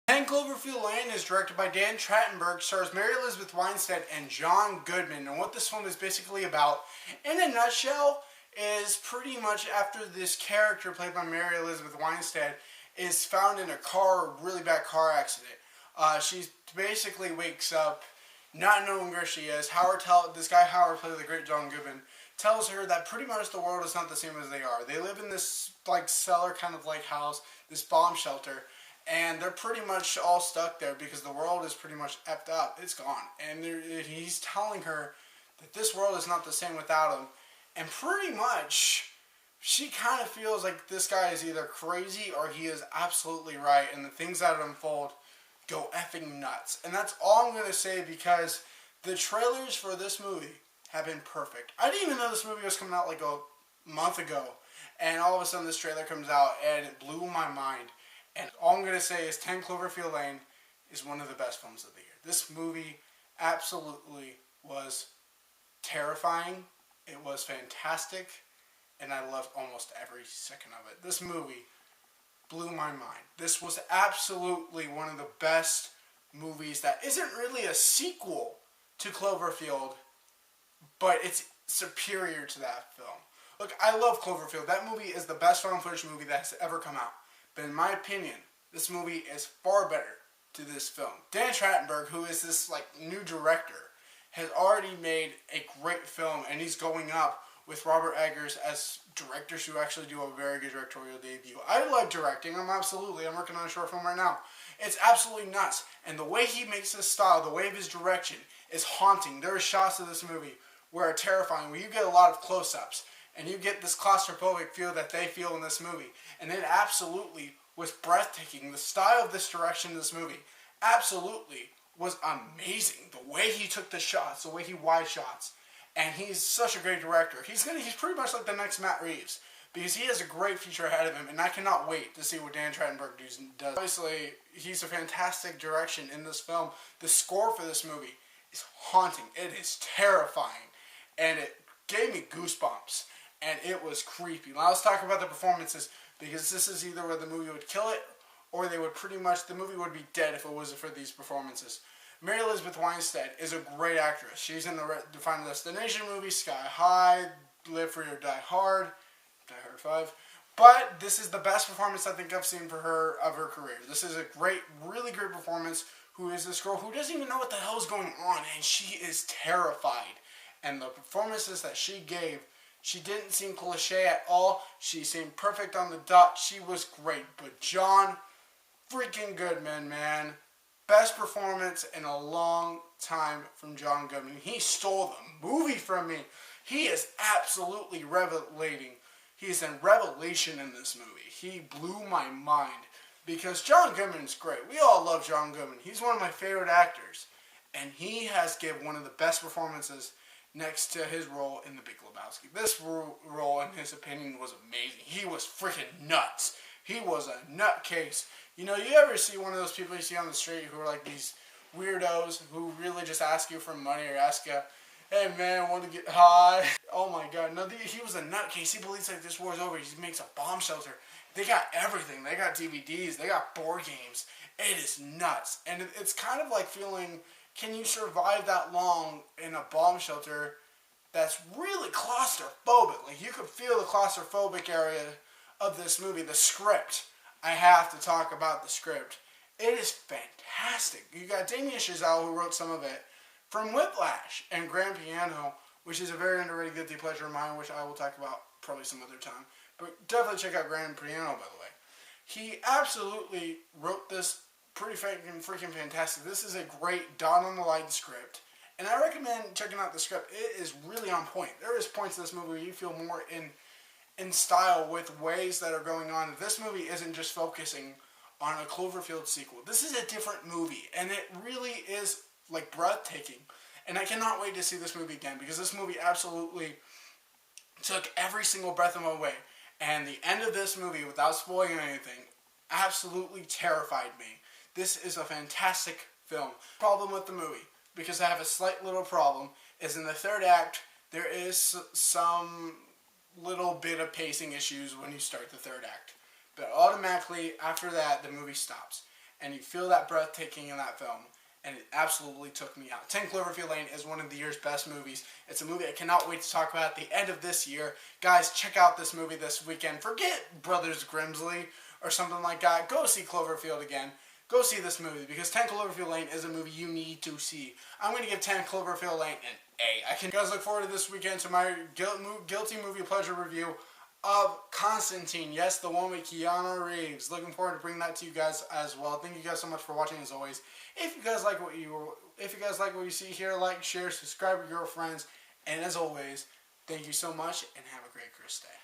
10 Cloverfield Lane is directed by Dan Trachentberg, stars Mary Elizabeth Winstead and John Goodman. And what this film is basically about, in a nutshell, is pretty much after this character played by Mary Elizabeth Winstead is found in a really bad car accident. She basically wakes up not knowing where she is. This guy Howard, played by the great John Goodman, tells her that pretty much the world is not the same as they are. They live in this cellar kind of like house, this bomb shelter, and they're pretty much all stuck there because the world is pretty much effed up. It's gone. And he's telling her that this world is not the same without him. And pretty much, she kind of feels like this guy is either crazy or he is absolutely right. And the things that unfold go effing nuts. And that's all I'm going to say because the trailers for this movie have been perfect. I didn't even know this movie was coming out like a month ago. And all of a sudden this trailer comes out and it blew my mind. And all I'm going to say is 10 Cloverfield Lane is one of the best films of the year. This movie absolutely was terrifying. It was fantastic. And I loved almost every second of it. This movie blew my mind. This was absolutely one of the best movies that isn't really a sequel to Cloverfield, but it's superior to that film. Look, I love Cloverfield. That movie is the best found footage movie that has ever come out. But in my opinion, this movie is far better to this film. Dan Trachentberg, who is this new director, has already made a great film, and he's going up with Robert Eggers as directors who actually do a very good directorial debut. I like directing. I'm working on a short film right now. It's absolutely nuts. And the way he makes his style, the way of his direction, is haunting. There are shots of this movie where are terrifying, where you get a lot of close-ups, and you get this claustrophobic feel that they feel in this movie. And it absolutely was breathtaking. The style of this direction in this movie absolutely was amazing. The way he took the shots, the way he wide shots. And he's such a great director. He's pretty much like the next Matt Reeves. Because he has a great future ahead of him. And I cannot wait to see what Dan Trachtenberg does. Obviously, he's a fantastic direction in this film. The score for this movie is haunting. It is terrifying. And it gave me goosebumps. And it was creepy. Now let's talk about the performances, because this is either where the movie would kill it, or the movie would be dead if it wasn't for these performances. Mary Elizabeth Winstead is a great actress. She's in the Final Destination movie, Sky High, Live Free or Die Hard, Die Hard 5. But this is the best performance I think I've seen of her career. This is a really great performance. Who is this girl who doesn't even know what the hell is going on, and she is terrified. And the performances that she gave, she didn't seem cliche at all. She seemed perfect on the dot. She was great. But John freaking Goodman, man. Best performance in a long time from John Goodman. He stole the movie from me. He is absolutely revelating. He is a revelation in this movie. He blew my mind. Because John Goodman is great. We all love John Goodman. He's one of my favorite actors. And he has given one of the best performances next to his role in The Big Lebowski. This role, in his opinion, was amazing. He was freaking nuts. He was a nutcase. You know, you ever see one of those people you see on the street who are like these weirdos who really just ask you for money or ask you, hey man, I want to get high? Oh my god, no, he was a nutcase. He believes like this war's over. He makes a bomb shelter. They got everything. They got DVDs. They got board games. It is nuts. And it's kind of like feeling, can you survive that long in a bomb shelter that's really claustrophobic? Like, you could feel the claustrophobic area of this movie. The script. I have to talk about the script. It is fantastic. You got Damien Chazelle, who wrote some of it, from Whiplash and Grand Piano, which is a very underrated guilty pleasure of mine, which I will talk about probably some other time. But definitely check out Grand Piano, by the way. He absolutely wrote this pretty freaking fantastic. This is a great dot-on-the-line script. And I recommend checking out the script. It is really on point. There is points in this movie where you feel more in style with ways that are going on. This movie isn't just focusing on a Cloverfield sequel. This is a different movie. And it really is breathtaking. And I cannot wait to see this movie again, because this movie absolutely took every single breath of my way. And the end of this movie, without spoiling anything, absolutely terrified me. This is a fantastic film. Problem with the movie, because I have a slight little problem, is in the third act, there is some little bit of pacing issues when you start the third act. But automatically, after that, the movie stops. and you feel that breathtaking in that film. And it absolutely took me out. 10 Cloverfield Lane is one of the year's best movies. It's a movie I cannot wait to talk about at the end of this year. Guys, check out this movie this weekend. Forget Brothers Grimsley or something like that. Go see Cloverfield again. Go see this movie because 10 Cloverfield Lane is a movie you need to see. I'm going to give 10 Cloverfield Lane an A. You guys look forward to this weekend to my guilty movie pleasure review of Constantine. Yes, the one with Keanu Reeves. Looking forward to bringing that to you guys as well. Thank you guys so much for watching as always. If you guys like what you see here, like, share, subscribe with your friends, and as always, thank you so much and have a great Christmas day.